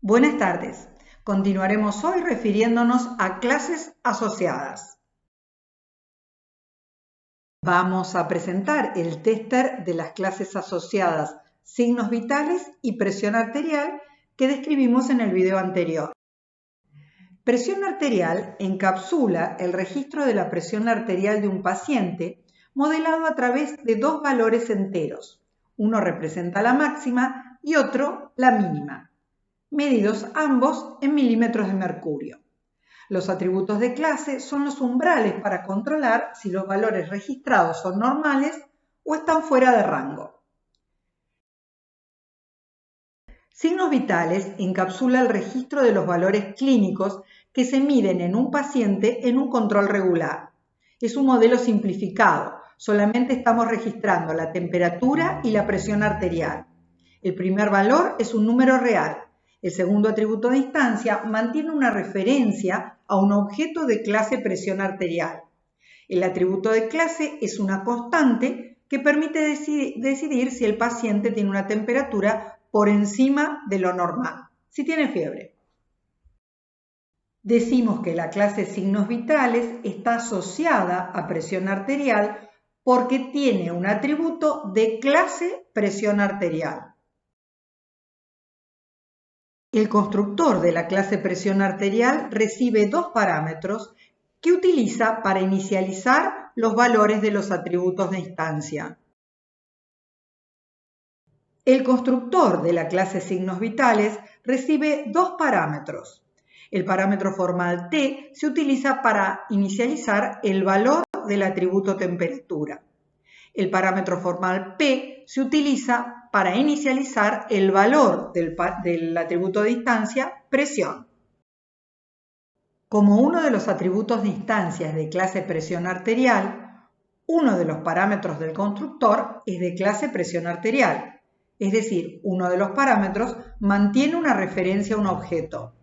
Buenas tardes. Continuaremos hoy refiriéndonos a clases asociadas. Vamos a presentar el tester de las clases asociadas signos vitales y presión arterial que describimos en el video anterior. Presión arterial encapsula el registro de la presión arterial de un paciente modelado a través de dos valores enteros. Uno representa la máxima y otro la mínima, medidos ambos en milímetros de mercurio. Los atributos de clase son los umbrales para controlar si los valores registrados son normales o están fuera de rango. Signos vitales encapsula el registro de los valores clínicos que se miden en un paciente en un control regular. Es un modelo simplificado, solamente estamos registrando la temperatura y la presión arterial. El primer valor es un número real. El segundo atributo de instancia mantiene una referencia a un objeto de clase presión arterial. El atributo de clase es una constante que permite decidir si el paciente tiene una temperatura por encima de lo normal, si tiene fiebre. Decimos que la clase signos vitales está asociada a presión arterial porque tiene un atributo de clase presión arterial. El constructor de la clase presión arterial recibe dos parámetros que utiliza para inicializar los valores de los atributos de instancia. El constructor de la clase signos vitales recibe dos parámetros. El parámetro formal T se utiliza para inicializar el valor del atributo temperatura. El parámetro formal P se utiliza para inicializar el valor del atributo de instancia presión. Como uno de los atributos de instancia es de clase presión arterial, uno de los parámetros del constructor es de clase presión arterial. Es decir, uno de los parámetros mantiene una referencia a un objeto.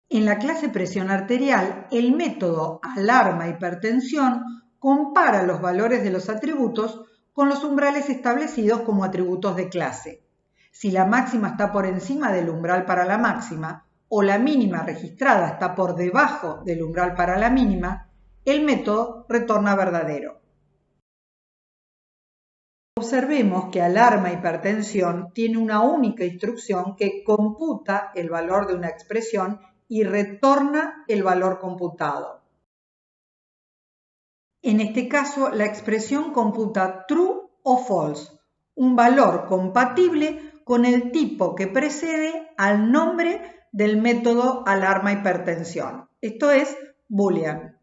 En la clase presión arterial, el método alarma-hipertensión compara los valores de los atributos con los umbrales establecidos como atributos de clase. Si la máxima está por encima del umbral para la máxima o la mínima registrada está por debajo del umbral para la mínima, el método retorna verdadero. Observemos que alarma-hipertensión tiene una única instrucción que computa el valor de una expresión y retorna el valor computado. En este caso, la expresión computa true o false, un valor compatible con el tipo que precede al nombre del método alarma-hipertensión. Esto es boolean.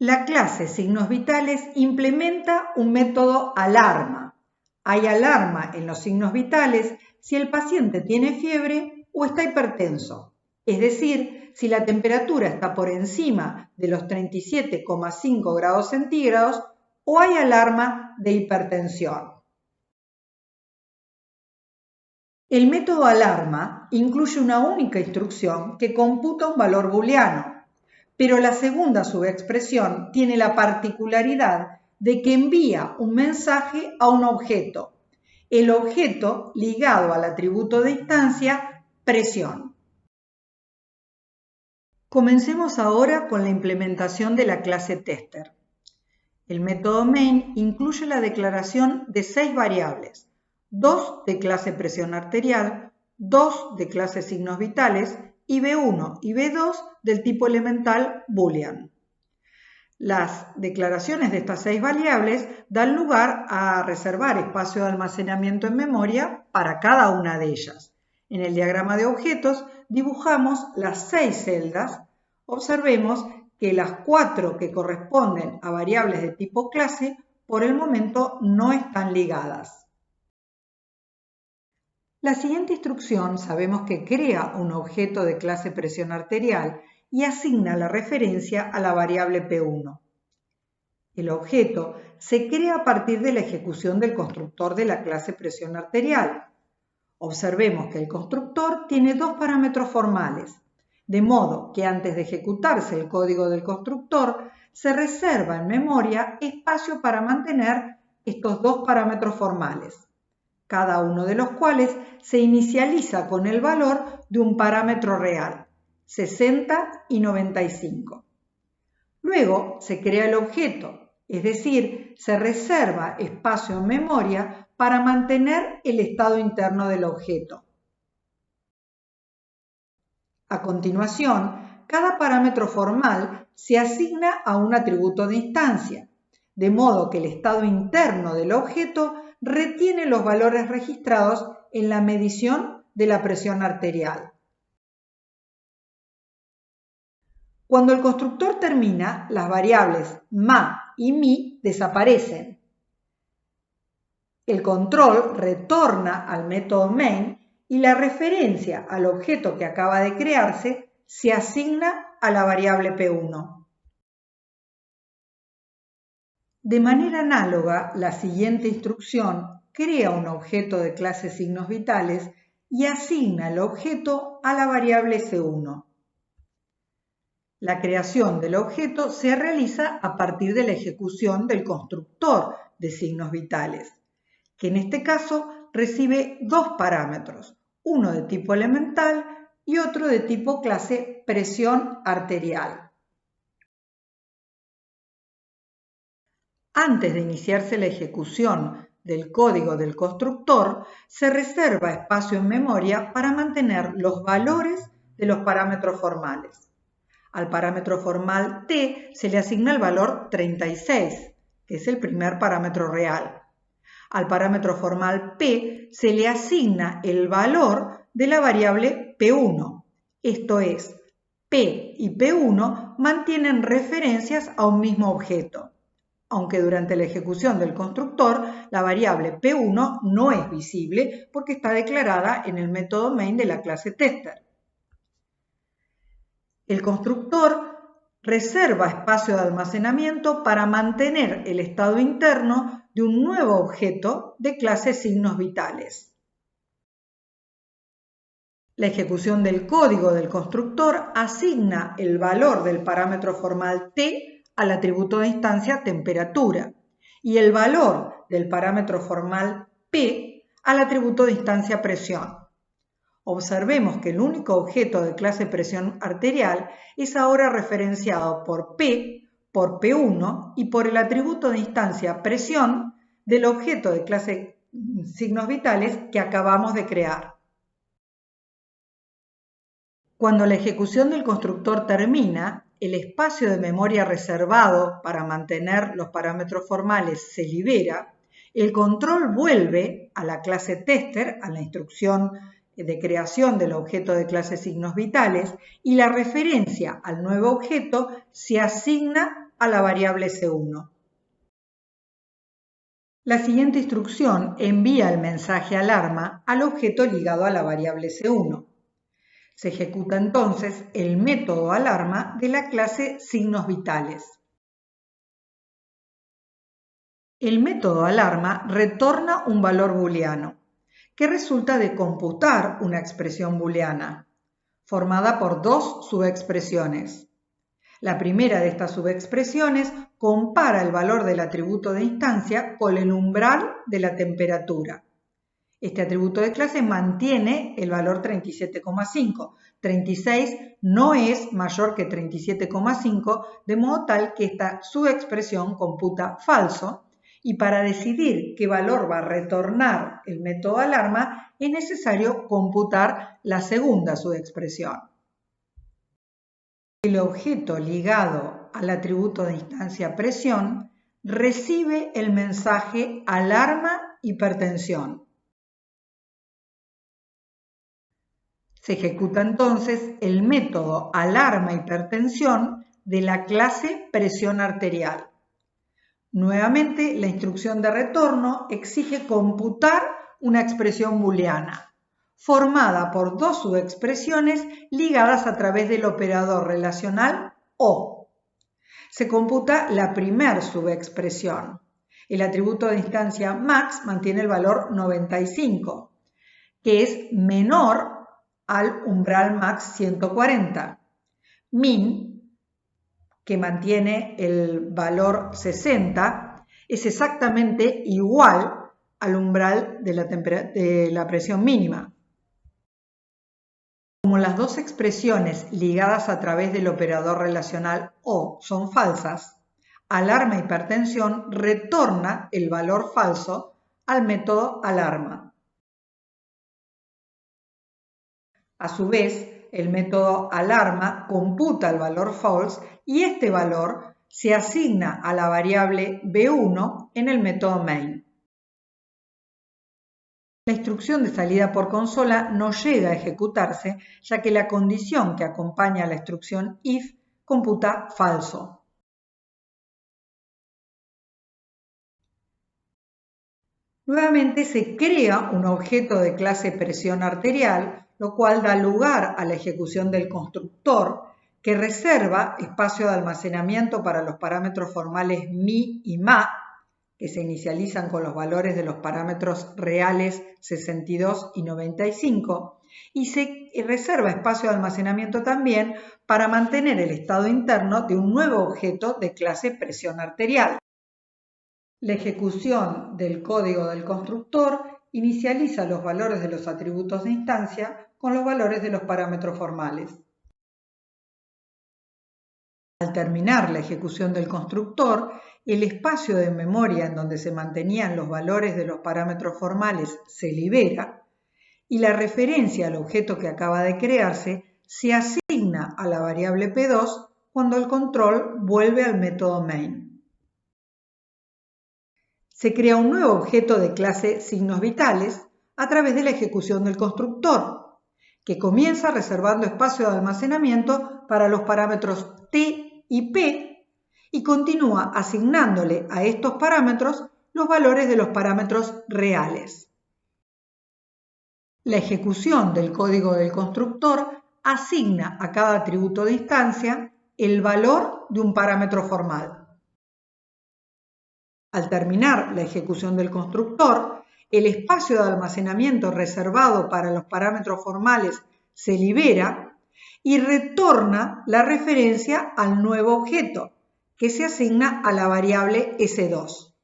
La clase signos vitales implementa un método alarma. Hay alarma en los signos vitales si el paciente tiene fiebre o está hipertenso, es decir, si la temperatura está por encima de los 37,5 grados centígrados o hay alarma de hipertensión. El método alarma incluye una única instrucción que computa un valor booleano, pero la segunda subexpresión tiene la particularidad de que envía un mensaje a un objeto, el objeto ligado al atributo de instancia presión. Comencemos ahora con la implementación de la clase tester. El método main incluye la declaración de 6 variables, 2 de clase presión arterial, 2 de clase signos vitales y B1 y B2 del tipo elemental boolean. Las declaraciones de estas 6 variables dan lugar a reservar espacio de almacenamiento en memoria para cada una de ellas. En el diagrama de objetos dibujamos las 6 celdas. Observemos que las 4 que corresponden a variables de tipo clase por el momento no están ligadas. La siguiente instrucción sabemos que crea un objeto de clase presión arterial y asigna la referencia a la variable P1. El objeto se crea a partir de la ejecución del constructor de la clase presión arterial. Observemos que el constructor tiene dos parámetros formales, de modo que antes de ejecutarse el código del constructor se reserva en memoria espacio para mantener estos dos parámetros formales. cada uno de los cuales se inicializa con el valor de un parámetro real, 60 y 95. Luego se crea el objeto, es decir, se reserva espacio en memoria para mantener el estado interno del objeto. A continuación, cada parámetro formal se asigna a un atributo de instancia, de modo que el estado interno del objeto retiene los valores registrados en la medición de la presión arterial. Cuando el constructor termina, las variables ma y mi desaparecen. El control retorna al método main y la referencia al objeto que acaba de crearse se asigna a la variable P1. De manera análoga, la siguiente instrucción crea un objeto de clase signos vitales y asigna el objeto a la variable C1. La creación del objeto se realiza a partir de la ejecución del constructor de signos vitales, que en este caso recibe dos parámetros, uno de tipo elemental y otro de tipo clase presión arterial. Antes de iniciarse la ejecución del código del constructor, se reserva espacio en memoria para mantener los valores de los parámetros formales. Al parámetro formal t se le asigna el valor 36, que es el primer parámetro real. Al parámetro formal p se le asigna el valor de la variable p1. Esto es, p y p1 mantienen referencias a un mismo objeto, aunque durante la ejecución del constructor la variable p1 no es visible porque está declarada en el método main de la clase tester. El constructor reserva espacio de almacenamiento para mantener el estado interno de un nuevo objeto de clase signos vitales. La ejecución del código del constructor asigna el valor del parámetro formal t al atributo de instancia temperatura y el valor del parámetro formal p al atributo de instancia presión. Observemos que el único objeto de clase presión arterial es ahora referenciado por P, por P1 y por el atributo de instancia presión del objeto de clase signos vitales que acabamos de crear. Cuando la ejecución del constructor termina, el espacio de memoria reservado para mantener los parámetros formales se libera, el control vuelve a la clase tester, a la instrucción de creación del objeto de clase signos vitales y la referencia al nuevo objeto se asigna a la variable C1. La siguiente instrucción envía el mensaje alarma al objeto ligado a la variable C1. Se ejecuta entonces el método alarma de la clase signos vitales. El método alarma retorna un valor booleano, que resulta de computar una expresión booleana, formada por dos subexpresiones. La primera de estas subexpresiones compara el valor del atributo de instancia con el umbral de la temperatura. Este atributo de clase mantiene el valor 37,5. 36 no es mayor que 37,5, de modo tal que esta subexpresión computa falso. Y para decidir qué valor va a retornar el método alarma, es necesario computar la segunda subexpresión. El objeto ligado al atributo de instancia presión recibe el mensaje alarma hipertensión. Se ejecuta entonces el método alarma hipertensión de la clase presión arterial. Nuevamente, la instrucción de retorno exige computar una expresión booleana, formada por dos subexpresiones ligadas a través del operador relacional OR. Se computa la primera subexpresión. El atributo de instancia max mantiene el valor 95, que es menor al umbral max 140. Min, que mantiene el valor 60, es exactamente igual al umbral de la presión mínima. Como las dos expresiones ligadas a través del operador relacional O son falsas, alarma hipertensión retorna el valor falso al método alarma. A su vez, el método alarma computa el valor false y este valor se asigna a la variable B1 en el método main. La instrucción de salida por consola no llega a ejecutarse, ya que la condición que acompaña a la instrucción if computa falso. Nuevamente se crea un objeto de clase presión arterial, lo cual da lugar a la ejecución del constructor, que reserva espacio de almacenamiento para los parámetros formales mi y ma, que se inicializan con los valores de los parámetros reales 62 y 95, y se reserva espacio de almacenamiento también para mantener el estado interno de un nuevo objeto de clase presión arterial. La ejecución del código del constructor inicializa los valores de los atributos de instancia con los valores de los parámetros formales. Al terminar la ejecución del constructor, el espacio de memoria en donde se mantenían los valores de los parámetros formales se libera y la referencia al objeto que acaba de crearse se asigna a la variable P2 cuando el control vuelve al método main. Se crea un nuevo objeto de clase signos vitales a través de la ejecución del constructor, que comienza reservando espacio de almacenamiento para los parámetros T y P y continúa asignándole a estos parámetros los valores de los parámetros reales. La ejecución del código del constructor asigna a cada atributo de instancia el valor de un parámetro formal. Al terminar la ejecución del constructor, el espacio de almacenamiento reservado para los parámetros formales se libera y retorna la referencia al nuevo objeto, que se asigna a la variable S2.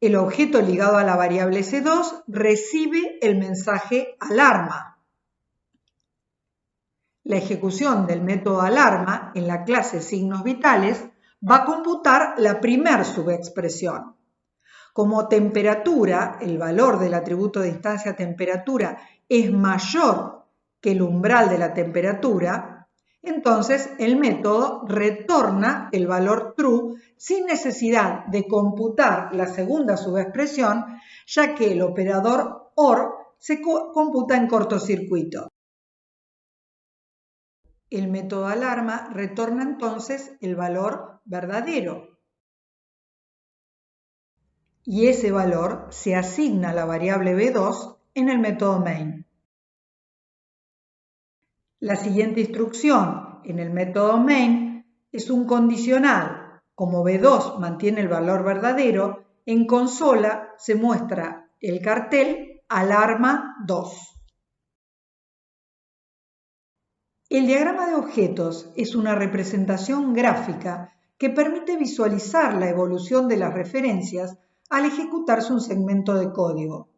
El objeto ligado a la variable S2 recibe el mensaje alarma. La ejecución del método alarma en la clase signos vitales va a computar la primer subexpresión. Como temperatura, el valor del atributo de instancia temperatura es mayor que el umbral de la temperatura, entonces el método retorna el valor true sin necesidad de computar la segunda subexpresión, ya que el operador OR se computa en cortocircuito. El método alarma retorna entonces el valor verdadero. Y ese valor se asigna a la variable B2 en el método main. La siguiente instrucción en el método main es un condicional. Como B2 mantiene el valor verdadero, en consola se muestra el cartel alarma 2. El diagrama de objetos es una representación gráfica que permite visualizar la evolución de las referencias al ejecutarse un segmento de código.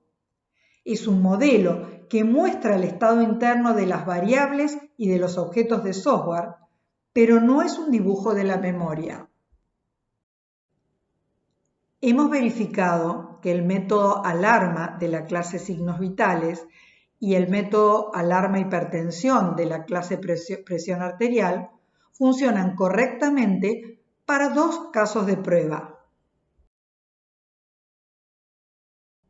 Es un modelo que muestra el estado interno de las variables y de los objetos de software, pero no es un dibujo de la memoria. Hemos verificado que el método alarma de la clase signos vitales y el método alarma hipertensión de la clase presión arterial funcionan correctamente para dos casos de prueba.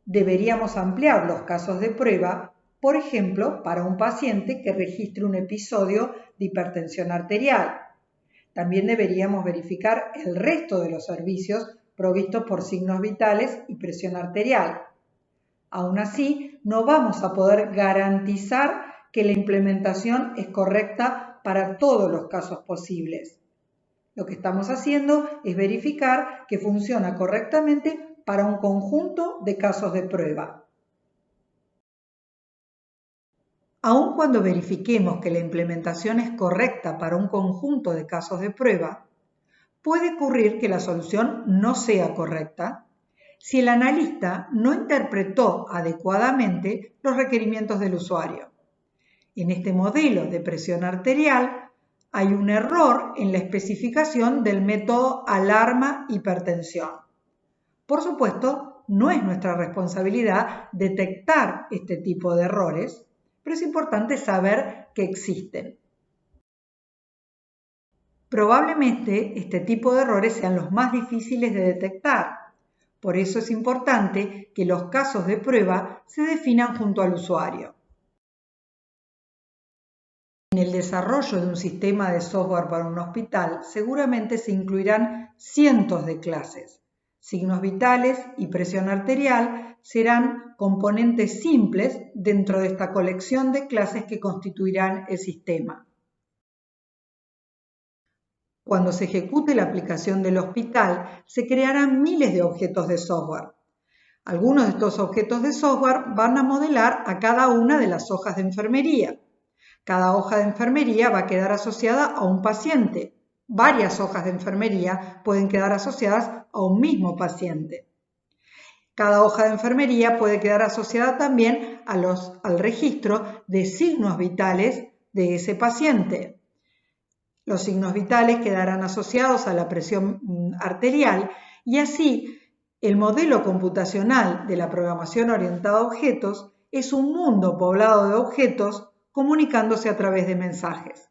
Deberíamos ampliar los casos de prueba, por ejemplo, para un paciente que registre un episodio de hipertensión arterial. También deberíamos verificar el resto de los servicios provistos por signos vitales y presión arterial. Aún así, no vamos a poder garantizar que la implementación es correcta para todos los casos posibles. Lo que estamos haciendo es verificar que funciona correctamente para un conjunto de casos de prueba. Aun cuando verifiquemos que la implementación es correcta para un conjunto de casos de prueba, puede ocurrir que la solución no sea correcta si el analista no interpretó adecuadamente los requerimientos del usuario. En este modelo de presión arterial hay un error en la especificación del método alarma-hipertensión. Por supuesto, no es nuestra responsabilidad detectar este tipo de errores, pero es importante saber que existen. Probablemente este tipo de errores sean los más difíciles de detectar. Por eso es importante que los casos de prueba se definan junto al usuario. En el desarrollo de un sistema de software para un hospital seguramente se incluirán cientos de clases. Signos vitales y presión arterial serán componentes simples dentro de esta colección de clases que constituirán el sistema. Cuando se ejecute la aplicación del hospital, se crearán miles de objetos de software. Algunos de estos objetos de software van a modelar a cada una de las hojas de enfermería. Cada hoja de enfermería va a quedar asociada a un paciente. Varias hojas de enfermería pueden quedar asociadas a un mismo paciente. Cada hoja de enfermería puede quedar asociada también al registro de signos vitales de ese paciente. Los signos vitales quedarán asociados a la presión arterial y así el modelo computacional de la programación orientada a objetos es un mundo poblado de objetos comunicándose a través de mensajes.